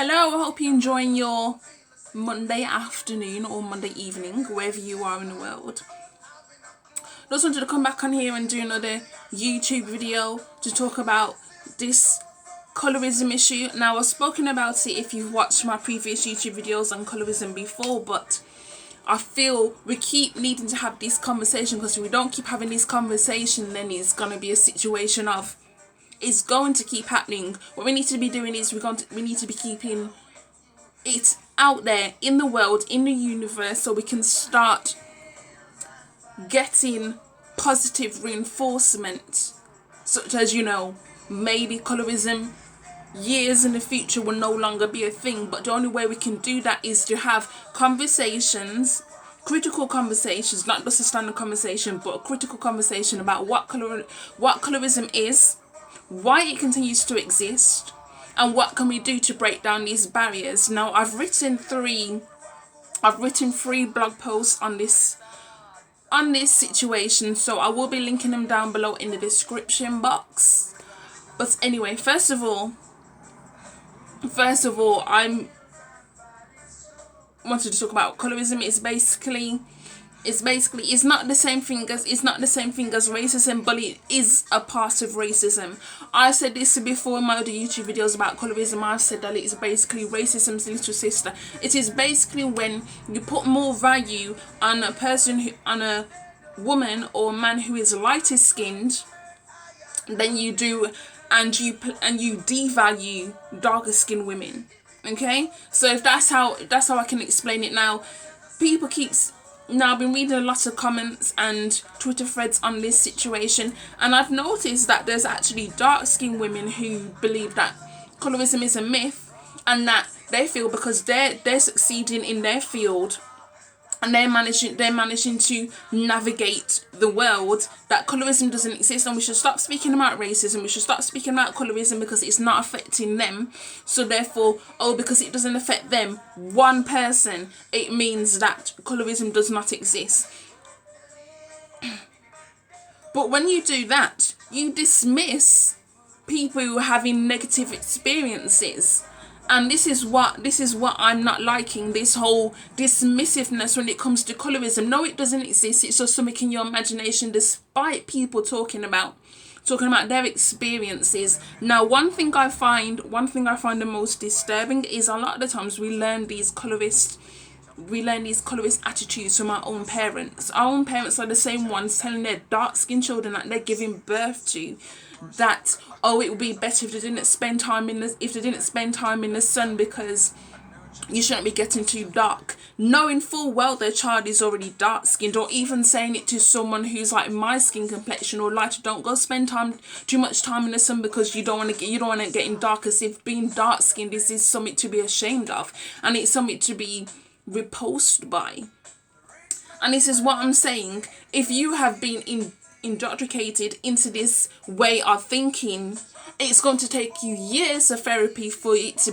Hello, I hope you're enjoying your Monday afternoon or Monday evening, wherever you are in the world. Just wanted to come back on here and do another YouTube video to talk about this colorism issue. Now, I've spoken about it if you've watched my previous YouTube videos on colorism before, but I feel we keep needing to have this conversation, because if we don't keep having this conversation, then it's going to be a situation of it's going to keep happening. What we need to be doing is we need to be keeping it out there in the world, in the universe, so we can start getting positive reinforcement, such as, maybe colorism years in the future will no longer be a thing. But the only way we can do that is to have conversations, critical conversations, not just a standard conversation, but a critical conversation about what colorism is, why it continues to exist, and what can we do to break down these barriers. Now, I've written three blog posts on this situation, so I will be linking them down below in the description box. But anyway, first of all, I wanted to talk about colorism. It's not the same thing as racism, but it is a part of racism. I said this before in my other YouTube videos about colorism. I've said that it's basically racism's little sister. It is basically when you put more value on on a woman or a man who is lighter skinned than you do, and you devalue darker skinned women. Okay, so if that's how I can explain it. Now, I've been reading a lot of comments and Twitter threads on this situation, and I've noticed that there's actually dark-skinned women who believe that colorism is a myth, and that they feel because they're succeeding in their field and they're managing to navigate the world, that colorism doesn't exist, and we should stop speaking about racism. We should stop speaking about colorism because it's not affecting them. So therefore, because it doesn't affect them, one person, it means that colorism does not exist. But when you do that, you dismiss people who are having negative experiences. And this is what I'm not liking, this whole dismissiveness when it comes to colorism. No, it doesn't exist. It's just something in your imagination, despite people talking about their experiences. Now, one thing I find the most disturbing is a lot of the times we learn these colorist attitudes from our own parents. Our own parents are the same ones telling their dark-skinned children that they're giving birth to that, it would be better if they didn't spend time in the sun because you shouldn't be getting too dark, knowing full well their child is already dark-skinned, or even saying it to someone who's like my skin complexion or lighter. Don't go spend too much time in the sun because you don't want to get in dark, as if being dark-skinned is something to be ashamed of, and it's something to be repulsed by. And this is what I'm saying. If you have been indoctrinated into this way of thinking, it's going to take you years of therapy for it to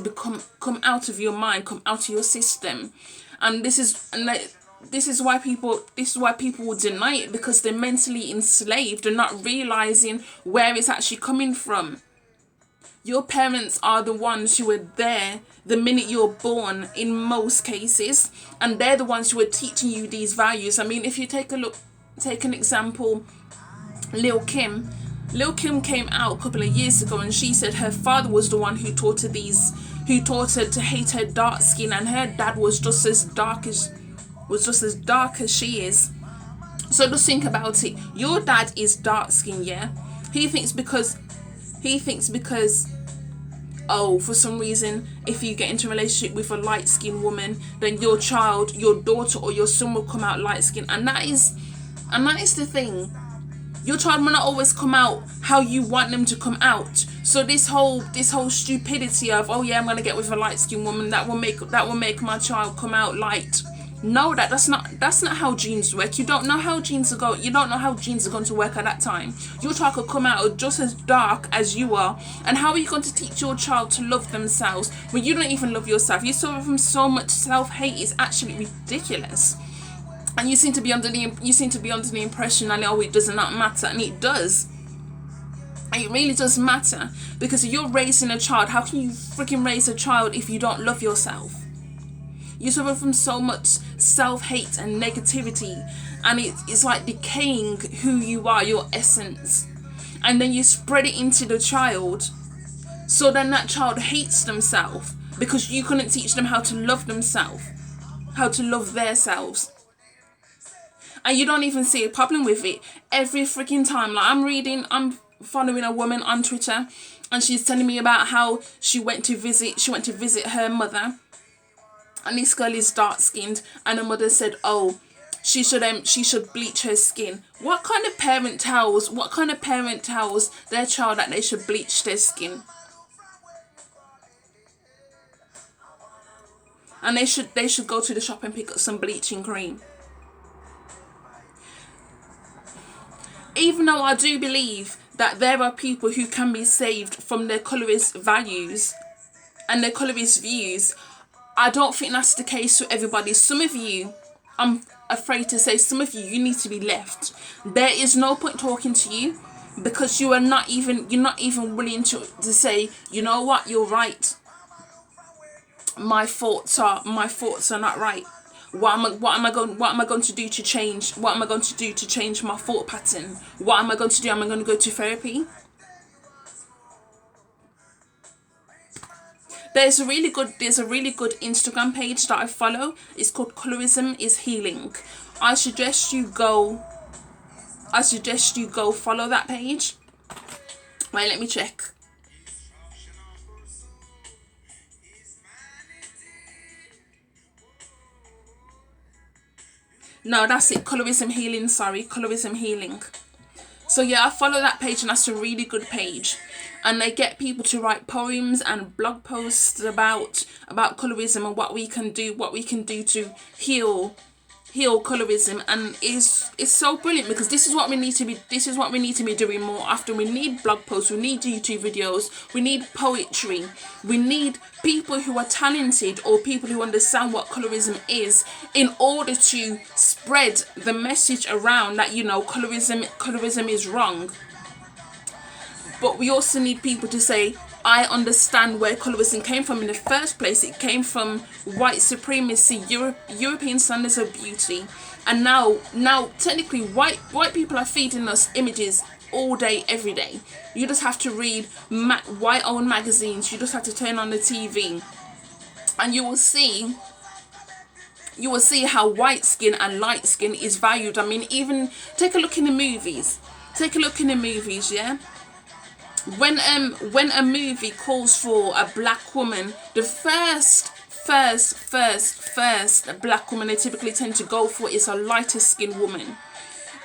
come out of your mind, come out of your system. And this is why people will deny it, because they're mentally enslaved and not realizing where it's actually coming from. Your parents are the ones who were there the minute you're born in most cases, and they're the ones who are teaching you these values. I mean, if you take an example, Lil Kim came out a couple of years ago, and she said her father was the one who taught her to hate her dark skin, and her dad was just as dark as she is. So just think about it. Your dad is dark skinned, yeah? He thinks because for some reason, if you get into a relationship with a light-skinned woman, then your child, your daughter or your son will come out light-skinned. And that is the thing. Your child will not always come out how you want them to come out. So this whole stupidity of, I'm gonna get with a light-skinned woman, that will make my child come out light. No, that's not how genes work. You don't know how genes are going to work at that time. Your child could come out just as dark as you are. And how are you going to teach your child to love themselves when you don't even love yourself? You suffer from so much self-hate. It's actually ridiculous. And you seem to be under the impression that it does not matter, and it does. It really does matter, because if you're raising a child, how can you freaking raise a child if you don't love yourself? You suffer from so much self-hate and negativity, and it's like decaying who you are, your essence, and then you spread it into the child, so then that child hates themselves because you couldn't teach them how to love themselves, how to love themselves. And you don't even see a problem with it. Every freaking time, like I'm following a woman on Twitter, and she's telling me about how she went to visit her mother, and this girl is dark skinned, and her mother said, oh, she should bleach her skin. What kind of parent tells their child that they should bleach their skin? And they should go to the shop and pick up some bleaching cream. Even though I do believe that there are people who can be saved from their colourist values and their colourist views, I don't think that's the case for everybody. Some of you, I'm afraid to say, some of you need to be left. There is no point talking to you, because you're not even willing to say, you know what, you're right. My thoughts are not right. What am I going to do to change? What am I going to do to change my thought pattern? What am I going to do? Am I going to go to therapy? There's a really good Instagram page that I follow. It's called Colourism is Healing. I suggest you go follow that page. Wait, let me check. No, that's it. Colourism Healing. Sorry, Colourism Healing. So yeah, I follow that page, and that's a really good page. And they get people to write poems and blog posts about colorism and what we can do to heal colorism. And it's so brilliant, because this is what we need to be doing more often. We need blog posts, we need YouTube videos, we need poetry, we need people who are talented or people who understand what colorism is, in order to spread the message around that, you know, colorism is wrong. But we also need people to say, I understand where colorism came from in the first place. It came from white supremacy, European standards of beauty, and now technically white people are feeding us images all day, every day. You just have to read white-owned magazines. You just have to turn on the TV, and you will see how white skin and light skin is valued. I mean, even take a look in the movies. Yeah. When a movie calls for a black woman, the first black woman they typically tend to go for is a lighter skinned woman.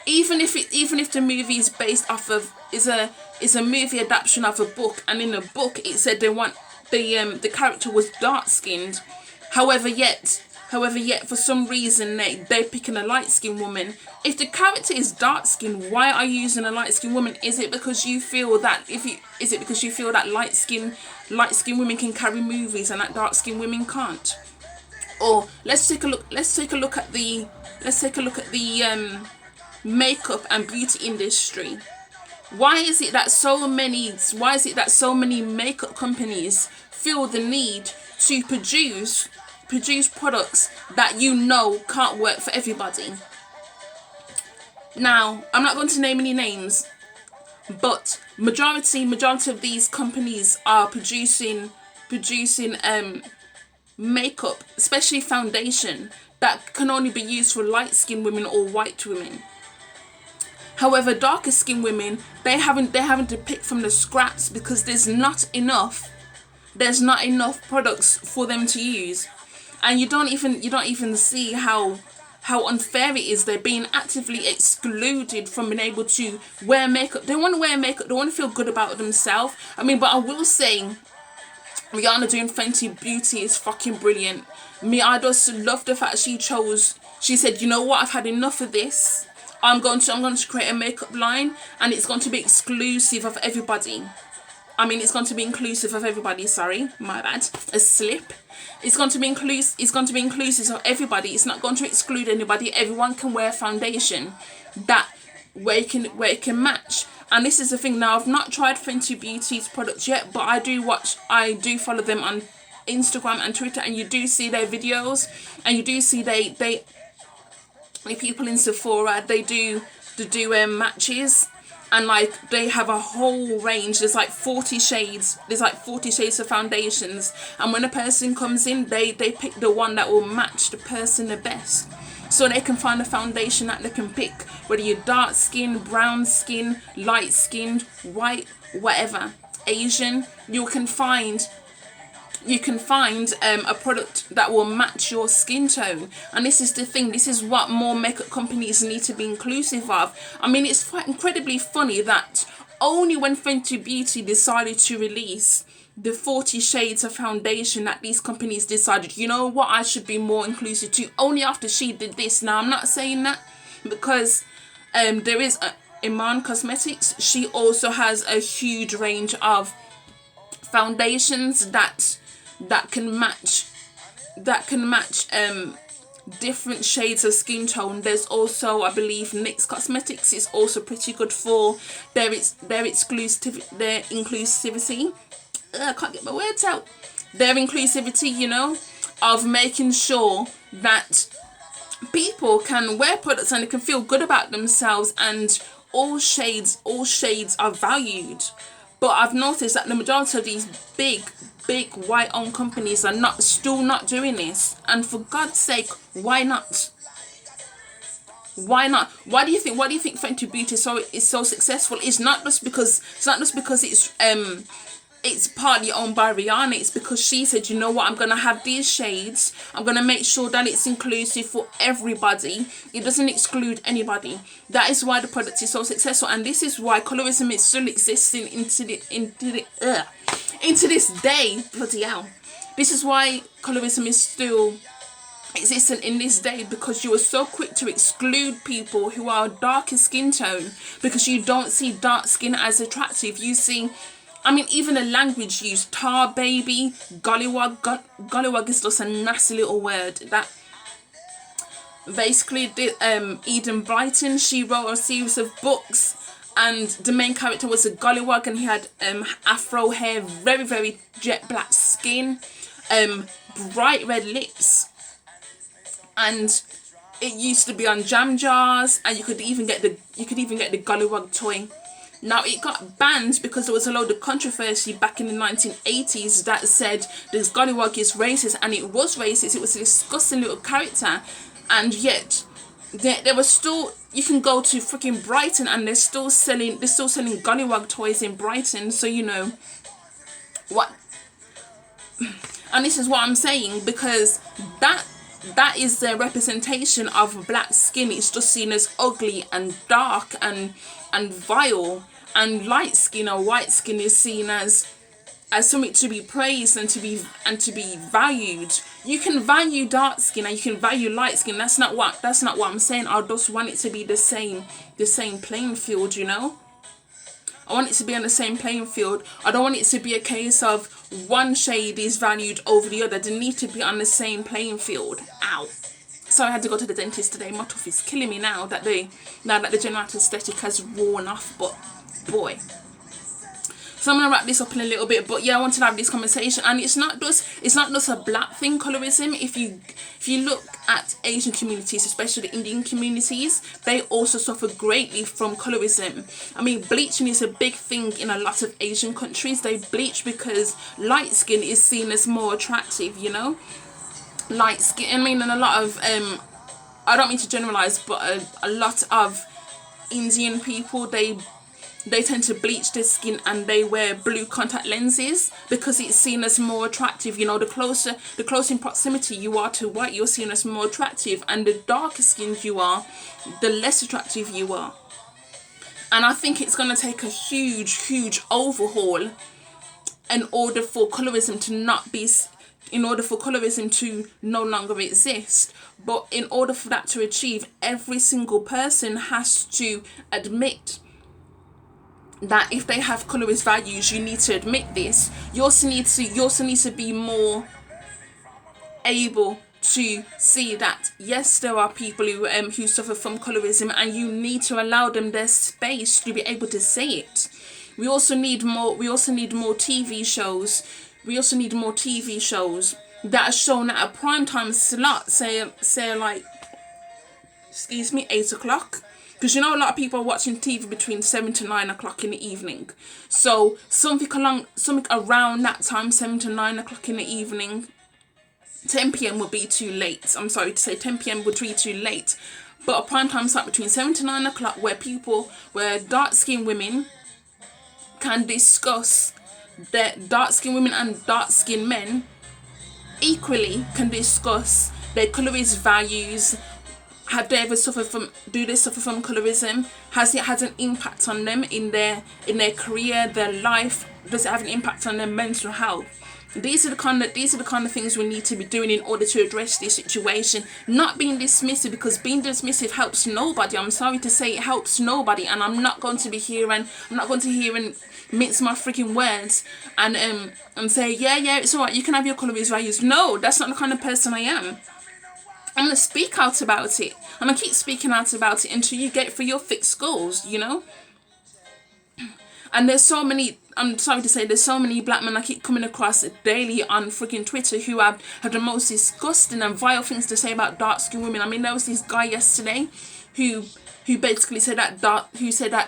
Even if the movie is based off of is a movie adaptation of a book, and in the book it said they want the character was dark skinned. However, yet for some reason they're picking a light skinned woman. If the character is dark skinned, why are you using a light skinned woman? Is it because you feel that light skinned women can carry movies and that dark skinned women can't? Or let's take a look at the makeup and beauty industry. Why is it that so many makeup companies feel the need to produce products that you know can't work for everybody? Now, I'm not going to name any names, but majority of these companies are producing makeup, especially foundation, that can only be used for light skinned women or white women. However, darker skinned women, they're having to pick from the scraps, because there's not enough products for them to use. And you don't even see how unfair it is. They're being actively excluded from being able to wear makeup. They want to wear makeup, they want to feel good about themselves. I mean, but I will say, Rihanna doing Fenty Beauty is fucking brilliant. I just love the fact she said, you know what, I've had enough of this. I'm going to create a makeup line, and it's going to be exclusive of everybody. I mean, it's going to be inclusive of everybody. Sorry, my bad. A slip. It's going to be inclusive of everybody. It's not going to exclude anybody. Everyone can wear foundation where it can match. And this is the thing. Now, I've not tried Fenty Beauty's products yet, but I do follow them on Instagram and Twitter, and you do see their videos, and you do see the people in Sephora, they do matches, and like they have a whole range. There's like 40 shades. There's like 40 shades of foundations, and when a person comes in, they pick the one that will match the person the best. So they can find a foundation that they can pick, whether you're dark skin, brown skin, light skinned, white, whatever, Asian. You can find a product that will match your skin tone. And this is the thing, this is what more makeup companies need to be inclusive of. I mean, it's quite incredibly funny that only when Fenty Beauty decided to release the 40 shades of foundation, that these companies decided, you know what, I should be more inclusive too, only after she did this. Now, I'm not saying that because there is Iman Cosmetics. She also has a huge range of foundations that can match different shades of skin tone. There's also, I believe, NYX Cosmetics is also pretty good for their inclusivity. I can't get my words out. Their inclusivity, you know, of making sure that people can wear products and they can feel good about themselves, and all shades are valued. But I've noticed that the majority of these big white-owned companies are still not doing this. And for God's sake, why not? Why not? Why do you think Fenty Beauty is so successful? It's not just because it's partly owned by Rihanna. It's because she said, you know what, I'm gonna have these shades. I'm gonna make sure that it's inclusive for everybody. It doesn't exclude anybody. That is why the product is so successful, and this is why colorism is still existing into this day. Bloody hell! This is why colorism is still existent in this day, because you are so quick to exclude people who are darker skin tone because you don't see dark skin as attractive. You see, I mean, even the language used, tar baby, gollywog. Gollywog is just a nasty little word. That basically, Eden Brighton, she wrote a series of books, and the main character was a gollywog, and he had afro hair, very, very jet black skin, bright red lips, and it used to be on jam jars, and you could even get the gollywog toy. Now, it got banned because there was a load of controversy back in the 1980s that said this gollywog is racist, and it was racist. It was a disgusting little character, and yet there was still, you can go to freaking Brighton and they're still selling gollywog toys in Brighton. So you know what, and this is what I'm saying, because that is their representation of black skin. It's just seen as ugly and dark and vile, and light skin or white skin is seen as something to be praised and to be valued. You can value dark skin and you can value light skin. That's not what I'm saying. I just want it to be the same playing field, you know. I want it to be on the same playing field. I don't want it to be a case of one shade is valued over the other. They need to be on the same playing field. Ow. So I had to go to the dentist today. My tooth is killing me now that the general aesthetic has worn off, but boy. So I'm gonna wrap this up in a little bit, but yeah, I wanted to have this conversation, and it's not just a black thing, colorism. If you look at Asian communities, especially the Indian communities, they also suffer greatly from colorism. I mean, bleaching is a big thing in a lot of Asian countries. They bleach because light skin is seen as more attractive, you know. Light skin, I mean, and a lot of I don't mean to generalize, but a lot of Indian people, they tend to bleach their skin and they wear blue contact lenses because it's seen as more attractive. You know, the closer in proximity you are to white, you're seen as more attractive, and the darker skinned you are, the less attractive you are. And I think it's going to take a huge overhaul in order for colorism to no longer exist. But in order for that to achieve, every single person has to admit that if they have colorist values, you need to admit this. You also need to be more able to see that yes, there are people who suffer from colorism, and you need to allow them their space to be able to say it. We also need more TV shows. We also need more TV shows that are shown at a prime time slot, say like, 8 o'clock. Because you know a lot of people are watching TV between 7 to 9 o'clock in the evening. So something around that time, 7 to 9 o'clock in the evening. 10 p.m. would be too late. I'm sorry to say 10 p.m. would be too late. But a prime time slot between 7 to 9 o'clock where dark-skinned women can discuss, that dark-skinned women and dark-skinned men equally can discuss their colorist values. Do they suffer from colorism? Has it had an impact on them in their career, their life? Does it have an impact on their mental health? These are the kind of things we need to be doing in order to address this situation. Not being dismissive, because being dismissive helps nobody. I'm sorry to say, it helps nobody, and I'm not going to be here and mince my freaking words and say yeah, it's alright, you can have your colourist values. No, that's not the kind of person I am. I'm gonna speak out about it. I'm gonna keep speaking out about it until you get for your fixed goals, you know. And there's so many, I'm sorry to say, there's so many black men I keep coming across daily on freaking Twitter who have the most disgusting and vile things to say about dark-skinned women. I mean, there was this guy yesterday who basically said that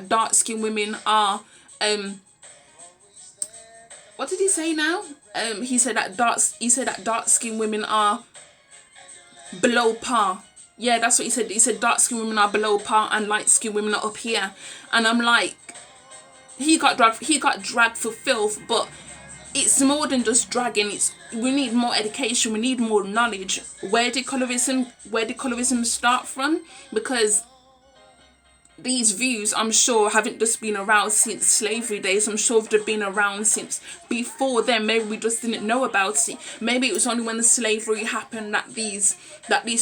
dark-skinned women are what did he say now? He said that dark-skinned women are below par. Yeah, that's what he said. He said dark-skinned women are below par and light-skinned women are up here. And I'm like, he got dragged for filth, but it's more than just dragging. We need more education, we need more knowledge. Where did colorism start from? Because these views, I'm sure, haven't just been around since slavery days. I'm sure they've been around since before then. Maybe we just didn't know about it. Maybe it was only when the slavery happened that these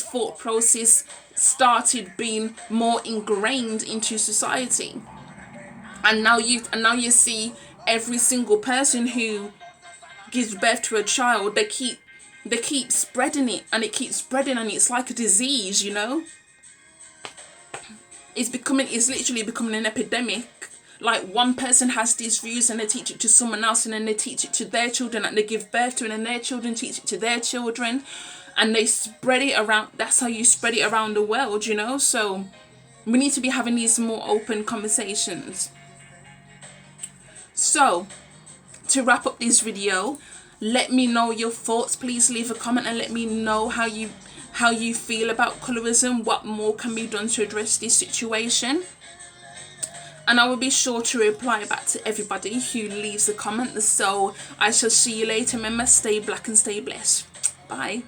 thought process started being more ingrained into society. And now you see every single person who gives birth to a child, they keep spreading it, and it keeps spreading, and it's like a disease, you know. It's literally becoming an epidemic. Like, one person has these views and they teach it to someone else, and then they teach it to their children that they give birth to, and then their children teach it to their children, and they spread it around. That's how you spread it around the world, you know. So we need to be having these more open conversations. So, to wrap up this video, let me know your thoughts. Please leave a comment and let me know how you feel about colorism. What more can be done to address this situation? And I will be sure to reply back to everybody who leaves a comment. So I shall see you later. Remember, stay black and stay blessed. Bye.